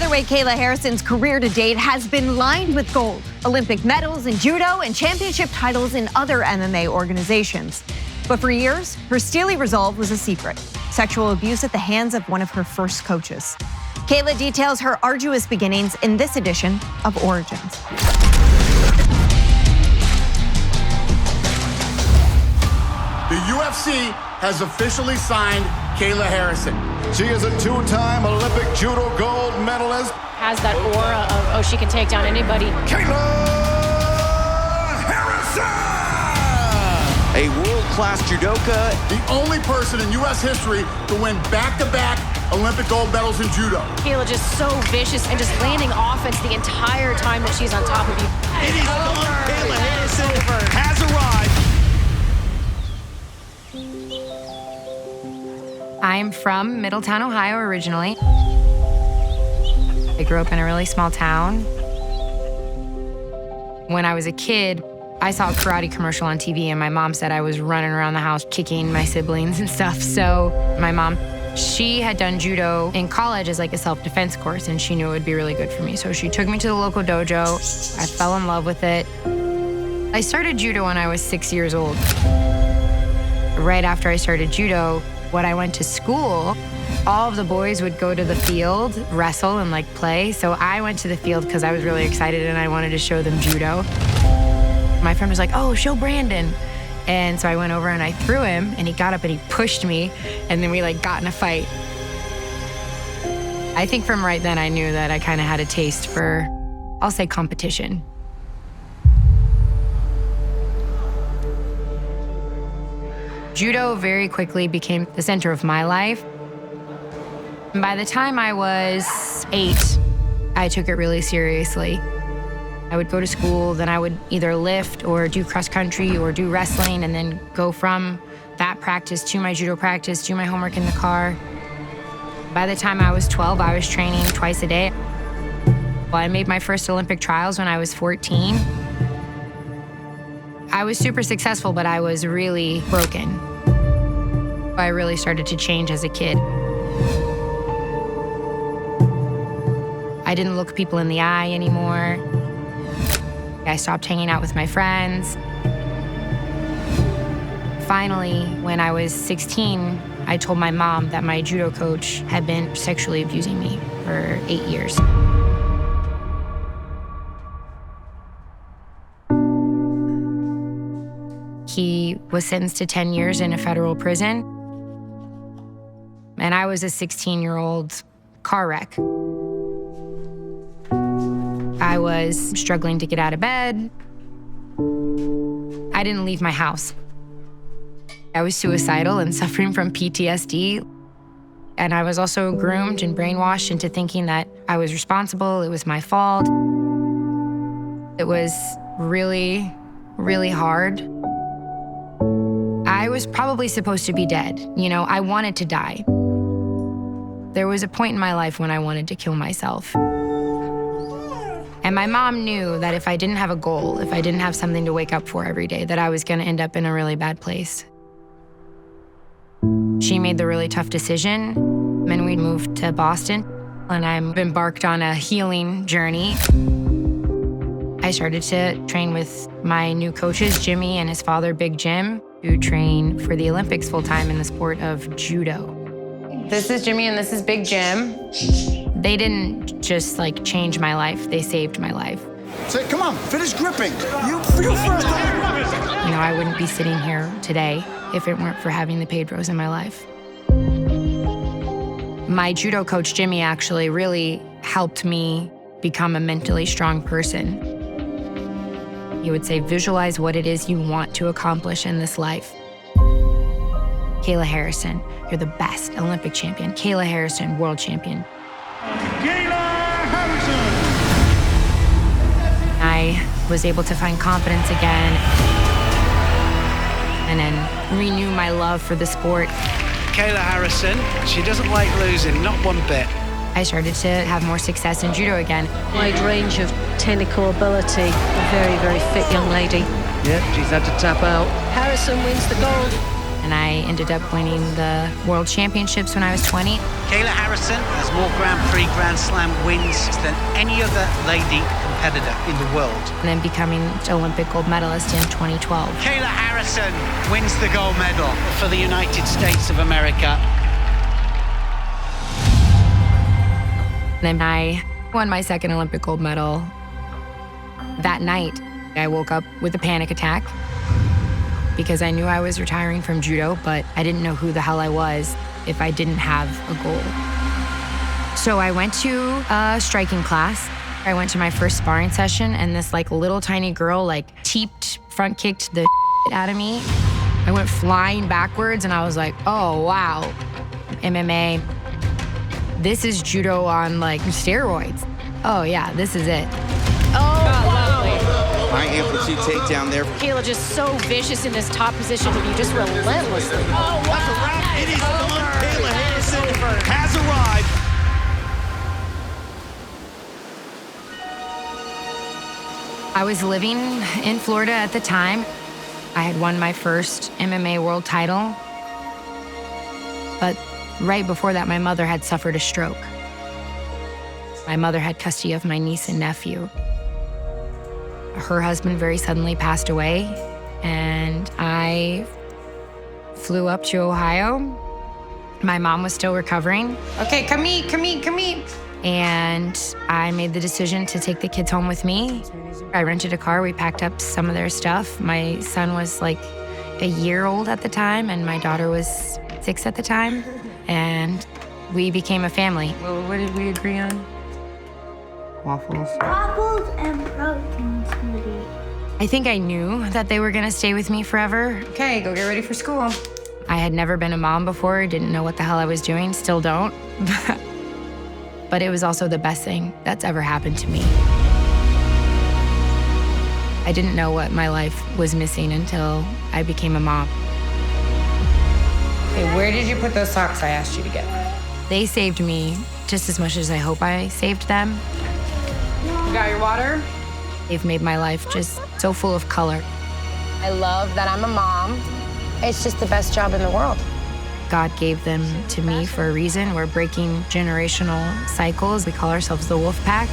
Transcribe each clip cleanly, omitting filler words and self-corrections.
Featherweight Kayla Harrison's career to date has been lined with gold, Olympic medals in judo and championship titles in other MMA organizations. But for years, her steely resolve was a secret. Sexual abuse at the hands of one of her first coaches. Kayla details her arduous beginnings in this edition of Origins. The UFC has officially signed Kayla Harrison. She is a two-time Olympic judo gold medalist. Has that aura of, oh, she can take down anybody. Kayla Harrison! A world-class judoka. The only person in U.S. history to win back-to-back Olympic gold medals in judo. Kayla just so vicious and just landing offense the entire time that she's on top of you. It is over. Kayla Harrison has arrived. I'm from Middletown, Ohio, originally. I grew up in a really small town. When I was a kid, I saw a karate commercial on TV, and my mom said I was running around the house kicking my siblings and stuff. So my mom, she had done judo in college as like a self-defense course, and she knew it would be really good for me. So she took me to the local dojo. I fell in love with it. I started judo when I was 6 years old. Right after I started judo, when I went to school, all of the boys would go to the field, wrestle and like play. So I went to the field because I was really excited and I wanted to show them judo. My friend was like, oh, show Brandon. And so I went over and I threw him, and he got up and he pushed me, and then we like got in a fight. I think from right then I knew that I kind of had a taste for, I'll say, competition. Judo very quickly became the center of my life. And by the time I was 8, I took it really seriously. I would go to school, then I would either lift or do cross country or do wrestling, and then go from that practice to my judo practice, do my homework in the car. By the time I was 12, I was training twice a day. Well, I made my first Olympic trials when I was 14. I was super successful, but I was really broken. I really started to change as a kid. I didn't look people in the eye anymore. I stopped hanging out with my friends. Finally, when I was 16, I told my mom that my judo coach had been sexually abusing me for 8 years. He was sentenced to 10 years in a federal prison. And I was a 16-year-old car wreck. I was struggling to get out of bed. I didn't leave my house. I was suicidal and suffering from PTSD. And I was also groomed and brainwashed into thinking that I was responsible, it was my fault. It was really, really hard. I was probably supposed to be dead. You know, I wanted to die. There was a point in my life when I wanted to kill myself. And my mom knew that if I didn't have a goal, if I didn't have something to wake up for every day, that I was gonna end up in a really bad place. She made the really tough decision, and we moved to Boston, and I'm embarked on a healing journey. I started to train with my new coaches, Jimmy and his father, Big Jim, who train for the Olympics full-time in the sport of judo. This is Jimmy and this is Big Jim. They didn't just like change my life, they saved my life. Say, come on, finish gripping. You first. You know, I wouldn't be sitting here today if it weren't for having the Pedros in my life. My judo coach, Jimmy, actually really helped me become a mentally strong person. He would say, visualize what it is you want to accomplish in this life. Kayla Harrison, you're the best Olympic champion. Kayla Harrison, world champion. Kayla Harrison! I was able to find confidence again and then renew my love for the sport. Kayla Harrison, she doesn't like losing, not one bit. I started to have more success in judo again. Wide range of technical ability. A very, very fit young lady. Yeah, she's had to tap out. Harrison wins the gold. And I ended up winning the World Championships when I was 20. Kayla Harrison has more Grand Prix Grand Slam wins than any other lady competitor in the world. And then becoming Olympic gold medalist in 2012. Kayla Harrison wins the gold medal for the United States of America. And then I won my second Olympic gold medal. That night, I woke up with a panic attack because I knew I was retiring from judo, but I didn't know who the hell I was if I didn't have a goal. So I went to a striking class. I went to my first sparring session, and this little tiny girl front kicked the out of me. I went flying backwards, and I was like, oh, wow, MMA. This is judo on steroids. Oh yeah, this is it. Oh, lovely. High amplitude takedown there. Kayla just so vicious in this top position to be just relentlessly. Oh, wow. That's a wrap. It is done. Kayla Harrison has arrived. I was living in Florida at the time. I had won my first MMA world title. But right before that, my mother had suffered a stroke. My mother had custody of my niece and nephew. Her husband very suddenly passed away, and I flew up to Ohio. My mom was still recovering. Okay, come eat. And I made the decision to take the kids home with me. I rented a car, we packed up some of their stuff. My son was a year old at the time, and my daughter was 6 at the time. And we became a family. Well, what did we agree on? Waffles. Waffles and protein smoothie. I think I knew that they were gonna stay with me forever. Okay, go get ready for school. I had never been a mom before, didn't know what the hell I was doing, still don't. But it was also the best thing that's ever happened to me. I didn't know what my life was missing until I became a mom. Hey, where did you put those socks I asked you to get? They saved me just as much as I hope I saved them. You got your water? They've made my life just so full of color. I love that I'm a mom. It's just the best job in the world. God gave them to me for a reason. We're breaking generational cycles. We call ourselves the Wolf Pack.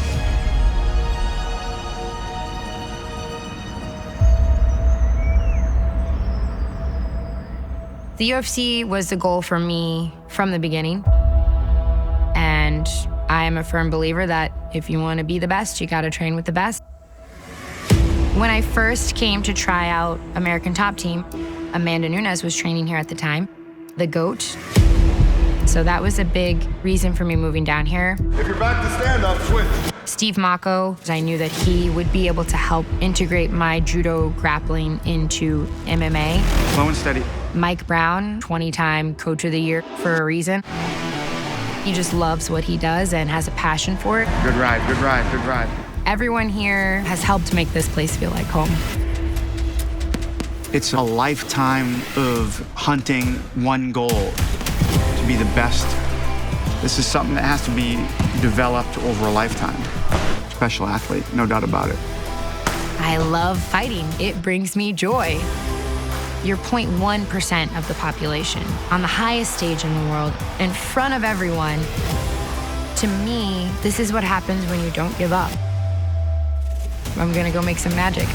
The UFC was the goal for me from the beginning. And I am a firm believer that if you want to be the best, you got to train with the best. When I first came to try out American Top Team, Amanda Nunes was training here at the time, the GOAT. So that was a big reason for me moving down here. If you're back to stand up, switch. Steve Mako, I knew that he would be able to help integrate my judo grappling into MMA. Slow and steady. Mike Brown, 20-time Coach of the Year for a reason. He just loves what he does and has a passion for it. Good ride, good ride, good ride. Everyone here has helped make this place feel like home. It's a lifetime of hunting one goal, to be the best. This is something that has to be developed over a lifetime. Special athlete, no doubt about it. I love fighting. It brings me joy. You're 0.1% of the population, on the highest stage in the world, in front of everyone. To me, this is what happens when you don't give up. I'm gonna go make some magic.